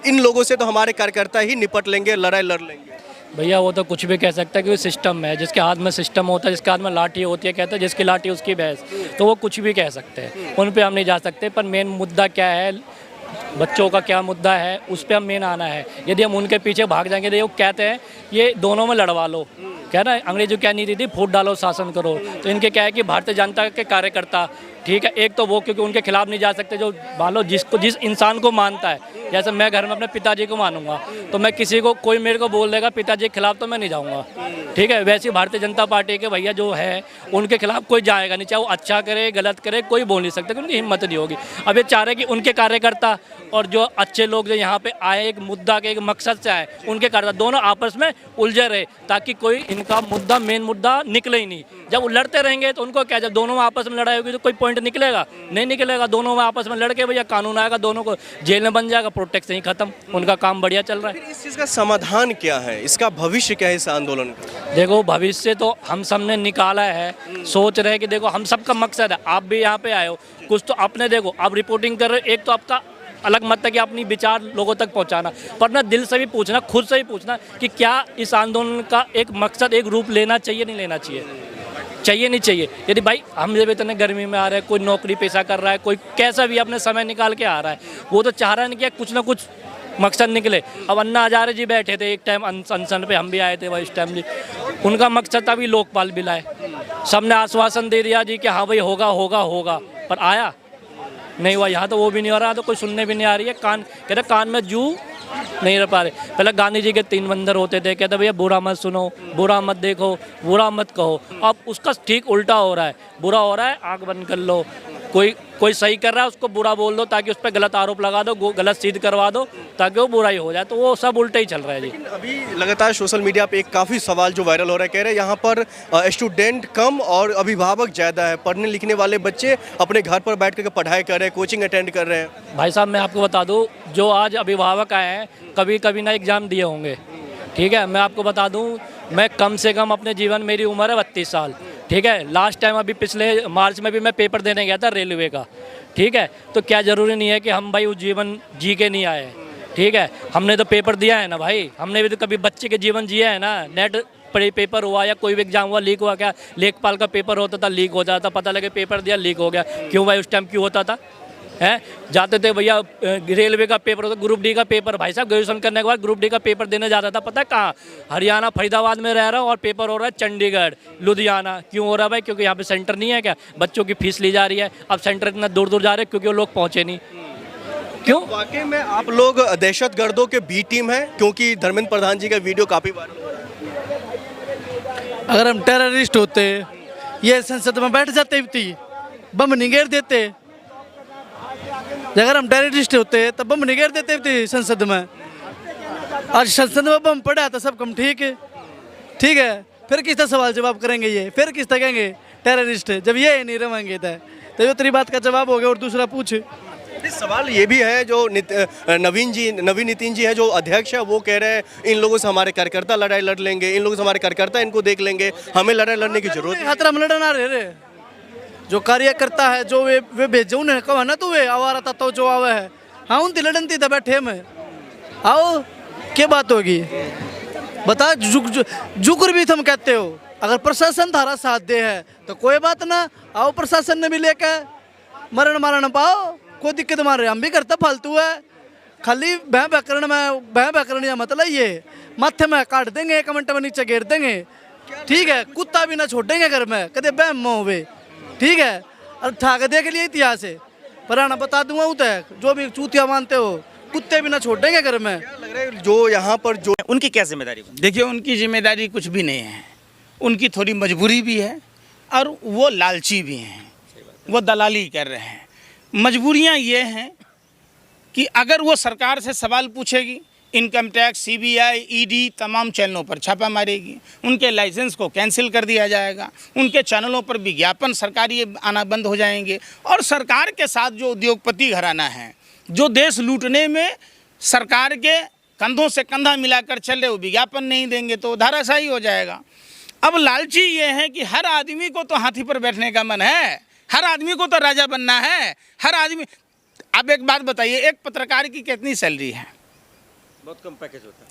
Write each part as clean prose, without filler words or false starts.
इन लोगों से तो हमारे कार्यकर्ता ही निपट लेंगे, लड़ाई लड़ लेंगे। भैया वो तो कुछ भी कह सकता है कि वो सिस्टम है, जिसके हाथ में सिस्टम होता है, जिसके हाथ में लाठी होती है, कहते हैं जिसकी लाठी उसकी भैंस, तो वो कुछ भी कह सकते हैं, उन पे हम नहीं जा सकते। पर मेन मुद्दा क्या है, बच्चों का क्या मुद्दा है, उस पर हम मेन आना है। यदि हम उनके पीछे भाग जाएंगे, तो वो कहते हैं ये दोनों में लड़वा लो, क्या ना अंग्रेजों क्या नीति थी, फूट डालो शासन करो। तो इनके क्या है कि भारतीय जनता के कार्यकर्ता, ठीक है, एक तो वो क्योंकि उनके खिलाफ नहीं जा सकते, जो मान लो जिस इंसान को मानता है, जैसे मैं घर में अपने पिताजी को मानूंगा, तो मैं किसी को, कोई मेरे को बोल देगा पिताजी के खिलाफ, तो मैं नहीं जाऊंगा, ठीक है। वैसे भारतीय जनता पार्टी के भैया जो है, उनके खिलाफ कोई जाएगा नहीं, चाहे वो अच्छा करे गलत करे, कोई बोल नहीं सकता, उनकी हिम्मत नहीं होगी। अब ये चाह रहे कि उनके कार्यकर्ता और जो अच्छे लोग जो यहाँ पे आए, एक मुद्दा के एक मकसद से आए, उनके कार्यकर्ता दोनों आपस में उलझे रहे, ताकि कोई इनका मुद्दा, मेन मुद्दा निकले ही नहीं। जब वो लड़ते रहेंगे तो उनको क्या, जब दोनों में आपस में लड़ाई होगी तो कोई पॉइंट निकलेगा नहीं, निकलेगा। दोनों में आपस में लड़के भैया कानून आएगा, दोनों को जेल में बन जाएगा, प्रोटेक्शन ही खत्म, उनका काम बढ़िया चल रहा है। इस चीज़ का समाधान क्या है, इसका भविष्य क्या है इस आंदोलन का? देखो भविष्य तो हम सब ने निकाला है, सोच रहे हैं कि देखो हम सबका मकसद है, आप भी यहाँ पे आए हो, कुछ तो आपने देखो आप रिपोर्टिंग कर रहे हो, एक तो आपका अलग मत है कि अपनी विचार लोगों तक पहुंचाना, पर ना दिल से भी पूछना, खुद से भी पूछना कि क्या इस आंदोलन का एक मकसद, एक रूप लेना चाहिए, नहीं लेना चाहिए, चाहिए नहीं चाहिए। यदि भाई हम जब इतने गर्मी में आ रहे हैं, कोई नौकरी पेशा कर रहा है, कोई कैसा भी अपने समय निकाल के आ रहा है, वो तो चाह रहा है कि कुछ ना कुछ मकसद निकले। अब अन्ना हजारे जी बैठे थे एक टाइम अनशन पे, हम भी आए थे भाई इस टाइम जी, उनका मकसद था भी लोकपाल भी लाए, सबने आश्वासन दे दिया जी कि हाँ भाई होगा होगा होगा, पर आया नहीं हुआ। यहाँ तो वो भी नहीं हो रहा, तो कोई सुनने भी नहीं आ रही है, कान कहते कान में जू नहीं रह पा रहे। पहले गांधी जी के 3 बंदर होते थे, कहते भैया बुरा मत सुनो, बुरा मत देखो, बुरा मत कहो। अब उसका ठीक उल्टा हो रहा है, बुरा हो रहा है आंख बंद कर लो, कोई सही कर रहा है उसको बुरा बोल दो, ताकि उस पर गलत आरोप लगा दो, गलत सिद्ध करवा दो, ताकि वो बुरा ही हो जाए। तो वो सब उल्टा ही चल रहा है जी। लेकिन अभी लगातार सोशल मीडिया पे एक काफ़ी सवाल जो वायरल हो रहा है, कह रहे हैं यहाँ पर स्टूडेंट कम और अभिभावक ज़्यादा है, पढ़ने लिखने वाले बच्चे अपने घर पर बैठ कर पढ़ाई कर रहे हैं, कोचिंग अटेंड कर रहे हैं। भाई साहब मैं आपको बता दूं, जो आज अभिभावक आए हैं कभी कभी ना एग्ज़ाम दिए होंगे, ठीक है। मैं आपको बता दूं, मैं कम से कम अपने जीवन, मेरी उम्र है 32 साल, ठीक है। लास्ट टाइम अभी पिछले मार्च में भी मैं पेपर देने गया था रेलवे का, ठीक है। तो क्या ज़रूरी नहीं है कि हम भाई वो जीवन जी के नहीं आए, ठीक है। हमने तो पेपर दिया है ना भाई, हमने भी तो कभी बच्चे के जीवन जिया है ना। नेट पेपर हुआ या कोई भी एग्जाम हुआ, लीक हुआ, क्या लेखपाल का पेपर होता था, लीक हो जाता, पता लगे पेपर दिया लीक हो गया, क्यों भाई उस टाइम क्यों होता था हैं? जाते थे भैया रेलवे का पेपर होता, ग्रुप डी का पेपर, भाई साहब ग्रेजुएशन करने के बाद ग्रुप डी का पेपर देने जाता था, पता है कहाँ? हरियाणा फरीदाबाद में रह रहा हूँ और पेपर हो रहा है चंडीगढ़, लुधियाना। क्यों हो रहा है भाई? क्योंकि यहाँ पे सेंटर नहीं है क्या? बच्चों की फीस ली जा रही है, अब सेंटर इतना दूर दूर जा रहे हैं क्योंकि वो लोग पहुँचे नहीं। क्यों? वाकई में आप लोग दहशतगर्दों के बी टीम है, क्योंकि धर्मेंद्र प्रधान जी का वीडियो काफ़ी वायरल हो रहा है। अगर हम टेररिस्ट होते, ये संसद में बैठ जाते थी, बम नहीं गिर देते। अगर हम टेररिस्ट होते तो बम नहीं गिर देते थे संसद में। आज संसद में बम पड़ा तो सब कम ठीक है, ठीक है। फिर किस तरह सवाल जवाब करेंगे ये? फिर किस तरह कहेंगे टेररिस्ट जब ये नहीं रहेंगे? तो ये तेरी बात का जवाब हो गया। और दूसरा पूछ, सवाल ये भी है, जो नवीन नितिन जी है जो अध्यक्ष है, वो कह रहे हैं इन लोगों से हमारे कार्यकर्ता लड़ाई लड़ लेंगे, इन लोगों से हमारे कार्यकर्ता इनको देख लेंगे, हमें लड़ाई लड़ने की जरूरत है। खतरा में लड़ना रे जो कार्यकर्ता है, जो वे भेजो उन्हें कहो ना, तो वे आवारा था तो जो आवे है, हाँ उनती लड़नती था बैठे में आओ, क्या बात होगी बता? जुकर भी तुम कहते हो, अगर प्रशासन थारा साथ दे है तो कोई बात ना, आओ प्रशासन ने भी लेके मरण मारण पाओ, कोई दिक्कत मार रहे हम भी करता, फालतू है। खाली भैं बैकरण या मतलब ये माथे में काट देंगे, 1 मिनट में नीचे गिर देंगे, ठीक है। कुत्ता भी ना छोड़ेंगे घर में, कदे बहम होवे, ठीक है। और ठाक देख लिए इतिहास है, पुराना बता दूंगा उतर, जो भी चूतिया मानते हो, कुत्ते भी ना छोड़ेंगे घर में। क्या लग रहा है जो यहाँ पर जो उनकी क्या जिम्मेदारी? देखिए उनकी जिम्मेदारी कुछ भी नहीं है, उनकी थोड़ी मजबूरी भी है और वो लालची भी हैं, वो दलाली कर रहे हैं। मजबूरियां ये हैं कि अगर वो सरकार से सवाल पूछेगी, इनकम टैक्स, सीबीआई, ईडी तमाम चैनलों पर छापा मारेगी, उनके लाइसेंस को कैंसिल कर दिया जाएगा, उनके चैनलों पर विज्ञापन सरकारी आना बंद हो जाएंगे। और सरकार के साथ जो उद्योगपति घराना है, जो देश लूटने में सरकार के कंधों से कंधा मिलाकर चल रहे, वो विज्ञापन नहीं देंगे तो धाराशाही हो जाएगा। अब लालची ये है कि हर आदमी को तो हाथी पर बैठने का मन है, हर आदमी को तो राजा बनना है, हर आदमी। अब एक बात बताइए, एक पत्रकार की कितनी सैलरी है? बहुत कम पैकेज होता है।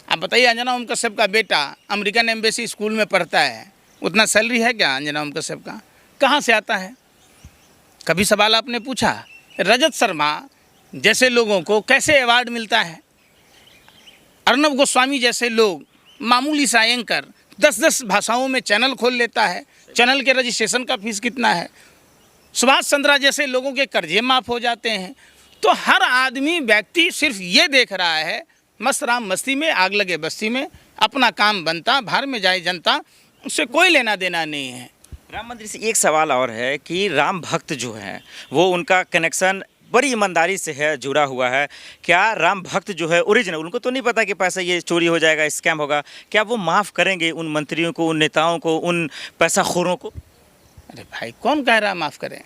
आप बताइए, अंजना ओम कश्यप का बेटा अमेरिकन एम्बेसी स्कूल में पढ़ता है, उतना सैलरी है क्या अंजना ओम कश्यप का? कहाँ से आता है? कभी सवाल आपने पूछा? रजत शर्मा जैसे लोगों को कैसे अवार्ड मिलता है? अर्नब गोस्वामी जैसे लोग, मामूली सा एंकर 10-10 भाषाओं में चैनल खोल लेता है, चैनल के रजिस्ट्रेशन का फीस कितना है? सुभाष चंद्रा जैसे लोगों के कर्जे माफ़ हो जाते हैं। तो हर आदमी व्यक्ति सिर्फ ये देख रहा है, मस्त राम मस्ती में, आग लगे बस्ती में, अपना काम बनता, बाहर में जाए जनता, उससे कोई लेना देना नहीं है। राम मंदिर से एक सवाल और है कि राम भक्त जो हैं वो उनका कनेक्शन बड़ी ईमानदारी से है, जुड़ा हुआ है। क्या राम भक्त जो है ओरिजिनल, उनको तो नहीं पता कि पैसा ये चोरी हो जाएगा, स्कैम होगा, क्या वो माफ़ करेंगे उन मंत्रियों को, उन नेताओं को, उन पैसाखोरों को? अरे भाई, कौन कह रहा माफ़ करें?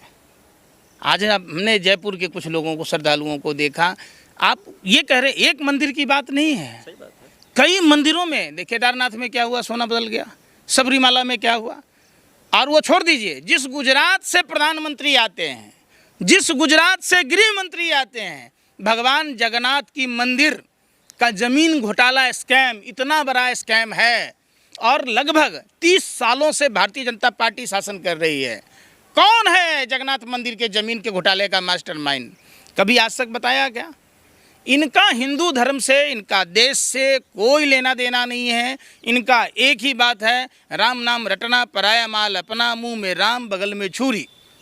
आज हमने जयपुर के कुछ लोगों को, श्रद्धालुओं को देखा। आप ये कह रहे, एक मंदिर की बात नहीं है, कई मंदिरों में। देखिए केदारनाथ में क्या हुआ, सोना बदल गया। सबरीमाला में क्या हुआ। और वो छोड़ दीजिए, जिस गुजरात से प्रधानमंत्री आते हैं, जिस गुजरात से गृह मंत्री आते हैं, भगवान जगन्नाथ की मंदिर का जमीन घोटाला स्कैम इतना बड़ा स्कैम है और लगभग 30 सालों से भारतीय जनता पार्टी शासन कर रही है। कौन है जगन्नाथ मंदिर के जमीन के घोटाले का मास्टरमाइंड? कभी आज तक बताया क्या? इनका हिंदू धर्म से, इनका देश से कोई लेना देना नहीं है। इनका एक ही बात है, राम नाम रटना, पराया माल अपना, मुंह में राम बगल में छुरी।